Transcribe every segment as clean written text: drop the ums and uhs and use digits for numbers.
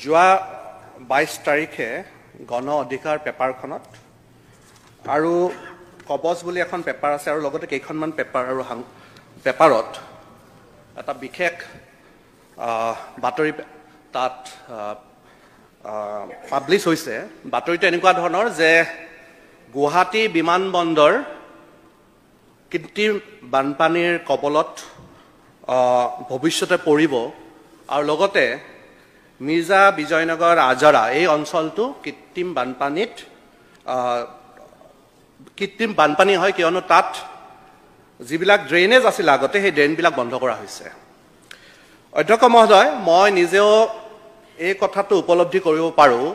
যোৱা 22 তাৰিখে গণ অধিকাৰ পেপাৰখনত আৰু কবচ বুলি এখন পেপাৰ আছে আৰু লগতে কেইখনমান পেপাৰ আৰু পেপাৰত এটা বিশেষ বাতৰি তাত পাব্লিছ হৈছে। বাতৰিটো এনেকুৱা ধৰণৰ যে গুৱাহাটী বিমানবন্দৰ কৃত্ৰিম বানপানীৰ কবলত ভৱিষ্যতে পৰিব আৰু লগতে মিৰ্জা বিজয়নগৰ আজৰা এই অঞ্চলটো কৃত্ৰিম বানপানী হয়, কিয়নো তাত যিবিলাক ড্ৰেইনেজ আছিল আগতে সেই ড্ৰেইনবিলাক বন্ধ কৰা হৈছে। অধ্যক্ষ মহোদয়, মই নিজেও এই কথাটো উপলব্ধি কৰিব পাৰোঁ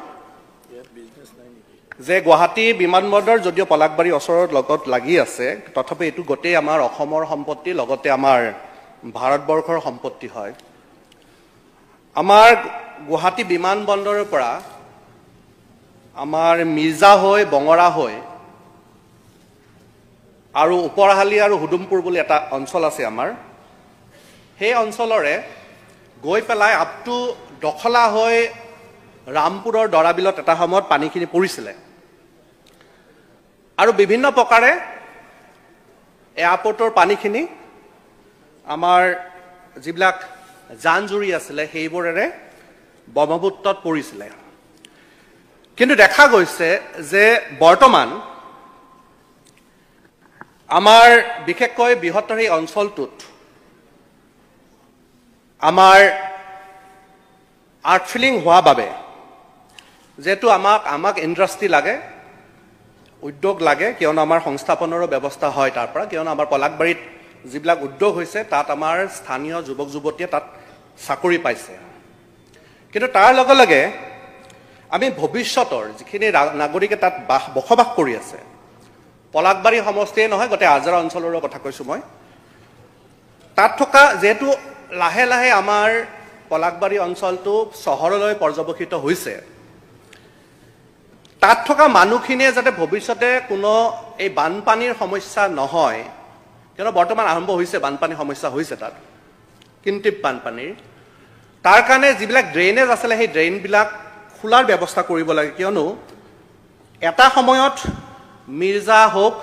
যে গুৱাহাটী বিমানবন্দৰ যদিও পলাশবাৰীৰ ওচৰৰ লগত লাগি আছে, তথাপি এইটো গোটেই আমাৰ অসমৰ সম্পত্তি, লগতে আমাৰ ভাৰতবৰ্ষৰ সম্পত্তি হয়। আমাৰ গুৱাহাটী বিমানবন্দৰৰ পৰা আমাৰ মিৰ্জা হৈ বঙৰা হৈ আৰু ওপৰহালি আৰু হুডুমপুৰ বুলি এটা অঞ্চল আছে আমাৰ, সেই অঞ্চলৰে গৈ পেলাই আপ টু দখলা হৈ ৰামপুৰৰ দৰাবিলত এটা সময়ত পানীখিনি পৰিছিলে আৰু বিভিন্ন প্ৰকাৰে এয়াৰপৰ্টৰ পানীখিনি আমাৰ যিবিলাক জান জুৰি আছিলে সেইবোৰেৰে ব্ৰহ্মপুত্ৰত পৰিছিলে। কিন্তু দেখা গৈছে যে বৰ্তমান আমাৰ বিশেষকৈ বৃহত্তৰ এই অঞ্চলটোত আমাৰ আৰ্থফিলিং হোৱা বাবে যেহেতু আমাক ইণ্ডাষ্ট্ৰী লাগে, উদ্যোগ লাগে, কিয়নো আমাৰ সংস্থাপনৰো ব্যৱস্থা হয় তাৰ পৰা, কিয়নো আমাৰ পলাশবাৰীত যিবিলাক উদ্যোগ হৈছে তাত আমাৰ স্থানীয় যুৱক যুৱতীয়ে তাত চাকৰি পাইছে। কিন্তু তাৰ লগে লগে আমি ভৱিষ্যতৰ যিখিনি নাগৰিকে তাত বসবাস কৰি আছে, পলাশবাৰী সমষ্টিয়ে নহয় গোটেই আজৰা অঞ্চলৰো কথা কৈছোঁ মই, তাত থকা যিহেতু লাহে লাহে আমাৰ পলাশবাৰী অঞ্চলটো চহৰলৈ পৰ্যবেক্ষিত হৈছে, তাত থকা মানুহখিনিয়ে যাতে ভৱিষ্যতে কোনো এই বানপানীৰ সমস্যা নহয়, কিয়নো বৰ্তমান আৰম্ভ হৈছে বানপানীৰ সমস্যা হৈছে তাত কৃত্ৰিম বানপানীৰ, তাৰ কাৰণে যিবিলাক ড্ৰেইনেজ আছিলে সেই ড্ৰেইনবিলাক খোলাৰ ব্যৱস্থা কৰিব লাগে, কিয়নো এটা সময়ত মিৰ্জা হওক,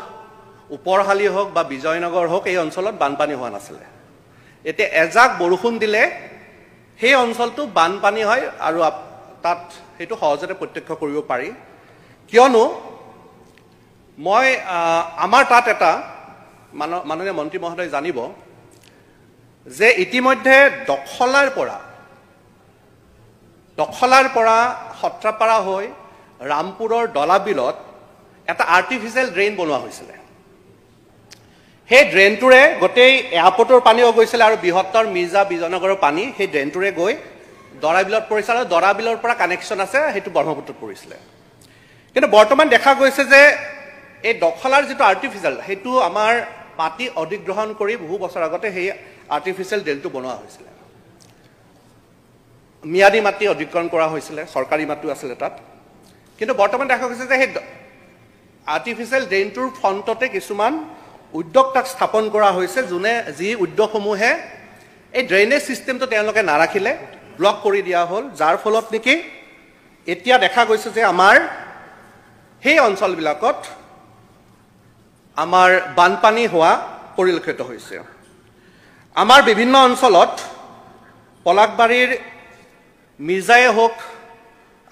ওপৰহালি হওক বা বিজয়নগৰ হওক এই অঞ্চলত বানপানী হোৱা নাছিলে। এতিয়া এজাক বৰষুণ দিলে সেই অঞ্চলটো বানপানী হয় আৰু তাত সেইটো সহজতে প্ৰত্যক্ষ কৰিব পাৰি, কিয়নো মই আমাৰ তাত এটা মাননীয় মন্ত্ৰী মহোদয় জানিব যে ইতিমধ্যে দখলাৰ পৰা সত্ৰাপাৰা হৈ ৰামপুৰৰ দলাবিলত এটা আৰ্টিফিচিয়েল ড্ৰেইন বনোৱা হৈছিলে। সেই ড্ৰেইনটোৰে গোটেই এয়াৰপৰ্টৰ পানীও গৈছিলে আৰু বৃহত্তৰ মিৰ্জা বিজয়নগৰৰ পানী সেই ড্ৰেইনটোৰে গৈ দৰাবিলত পৰিছিলে আৰু দৰাবিলৰ পৰা কানেকশ্যন আছে সেইটো ব্ৰহ্মপুত্ৰত পৰিছিলে। কিন্তু বৰ্তমান দেখা গৈছে যে এই দখলাৰ যিটো আৰ্টিফিচিয়েল সেইটো আমাৰ মাটি অধিগ্ৰহণ কৰি বহু বছৰ আগতে সেই আৰ্টিফিচিয়েল ড্ৰেইনটো বনোৱা হৈছিলে। ম্যাদী মাটি অধিগ্ৰহণ কৰা হৈছিলে, চৰকাৰী মাটিও আছিলে তাত। কিন্তু বৰ্তমান দেখা গৈছে যে সেই আৰ্টিফিচিয়েল ড্ৰেইনটোৰ ফ্ৰণ্টতে কিছুমান উদ্যোগ তাক স্থাপন কৰা হৈছে, যি উদ্যোগসমূহে এই ড্ৰেইনেজ ছিষ্টেমটো তেওঁলোকে নাৰাখিলে, ব্লক কৰি দিয়া হ'ল, যাৰ ফলত নেকি এতিয়া দেখা গৈছে যে আমাৰ সেই অঞ্চলবিলাকত আমাৰ বানপানী হোৱা পৰিলক্ষিত হৈছে। আমাৰ বিভিন্ন অঞ্চলত পলাশবাৰীৰ মিৰ্জাই হওক,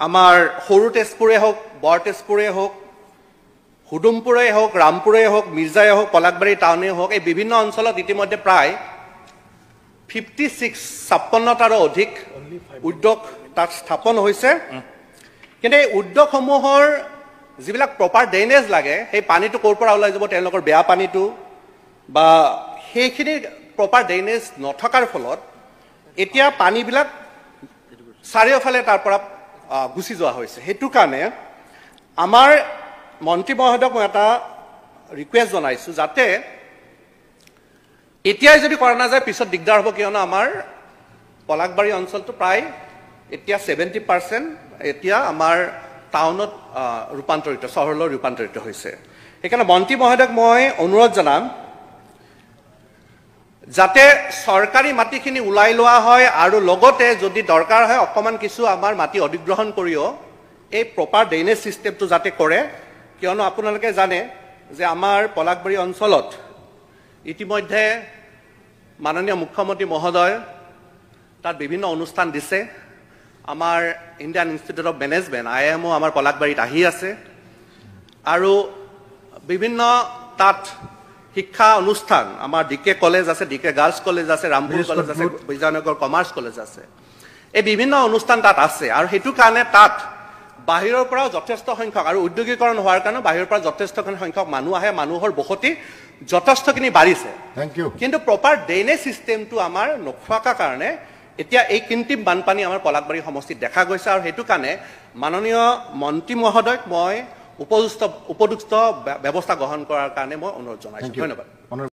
আমাৰ সৰু তেজপুৰে হওক, বৰ তেজপুৰে হওক, হুডুমপুৰে হওক, ৰামপুৰে হওক, মিৰ্জাই হওক, পলাশবাৰী টাউনে হওক, এই বিভিন্ন অঞ্চলত ইতিমধ্যে প্ৰায় 56টাৰো অধিক উদ্যোগ তাত স্থাপন হৈছে। কিন্তু এই উদ্যোগসমূহৰ যিবিলাক প্ৰপাৰ ড্ৰেইনেজ লাগে, সেই পানীটো ক'ৰ পৰা ওলাই যাব, তেওঁলোকৰ বেয়া পানীটো বা সেইখিনি প্ৰপাৰ ড্ৰেইনেজ নথকাৰ ফলত এতিয়া পানীবিলাক চাৰিওফালে তাৰ পৰা গুচি যোৱা হৈছে। সেইটো কাৰণে আমাৰ মন্ত্ৰী মহোদয়ক মই এটা ৰিকুৱেষ্ট জনাইছোঁ, যাতে এতিয়াই যদি কৰা নাযায় পিছত দিগদাৰ হ'ব, কিয়নো আমাৰ পলাশবাৰী অঞ্চলটো প্ৰায় এতিয়া 70% এতিয়া আমাৰ টাউনত ৰূপান্তৰিত, চহৰলৈ ৰূপান্তৰিত হৈছে। সেইকাৰণে মন্ত্ৰী মহোদয়ক মই অনুৰোধ জনাম যাতে চৰকাৰী মাটিখিনি ওলাই লোৱা হয় আৰু লগতে যদি দৰকাৰ হয় অকমান কিছু আমাৰ মাটি অধিগ্ৰহণ কৰিও এই প্ৰপাৰ ড্ৰেইনেজ সিস্টেমটো যাতে কৰে কিয়নো আপোনালোকে জানে যে আমাৰ পলাকবাৰী অঞ্চলত ইতিমধ্যে মাননীয় মুখ্যমন্ত্ৰী মহোদয় তাত বিভিন্ন অনুষ্ঠান দিছে আমাৰ Indian institute of management IIM আমাৰ পলাকবাৰীত আহি আছে আৰু বিভিন্ন তাত শিক্ষা অনুষ্ঠান আমাৰ DK কলেজ আছে DK গাৰ্লছ কলেজ আছে ৰামপুৰ কলেজ আছে বিজয়নগৰ কমাৰ্চ কলেজ আছে এই বিভিন্ন অনুষ্ঠান তাত আছে আৰু হেতু কাৰণে তাত বাহিৰৰ পৰা যথেষ্ট সংখ্যক আৰু উদ্যোগীকৰণ হোৱাৰ কাৰণে বাহিৰৰ পৰা যথেষ্ট সংখ্যক মানুহ আহে মানুহৰ বসতি যথেষ্টখিনি বাঢ়িছে কিন্তু প্ৰপাৰ ড্ৰেইনেজ সিস্টেমটো আমাৰ নথকাৰ কাৰণে এতিয়া এই কৃত্ৰিম বানপানী আমাৰ পলাকবাৰী সমষ্টিত দেখা গৈছে আৰু হেতু কাৰণে মাননীয় মন্ত্ৰী মহোদয়ক মই উপযুক্ত ব্যৱস্থা গ্ৰহণ কৰাৰ কাৰণে মই অনুৰোধ জনাইছো ধন্যবাদ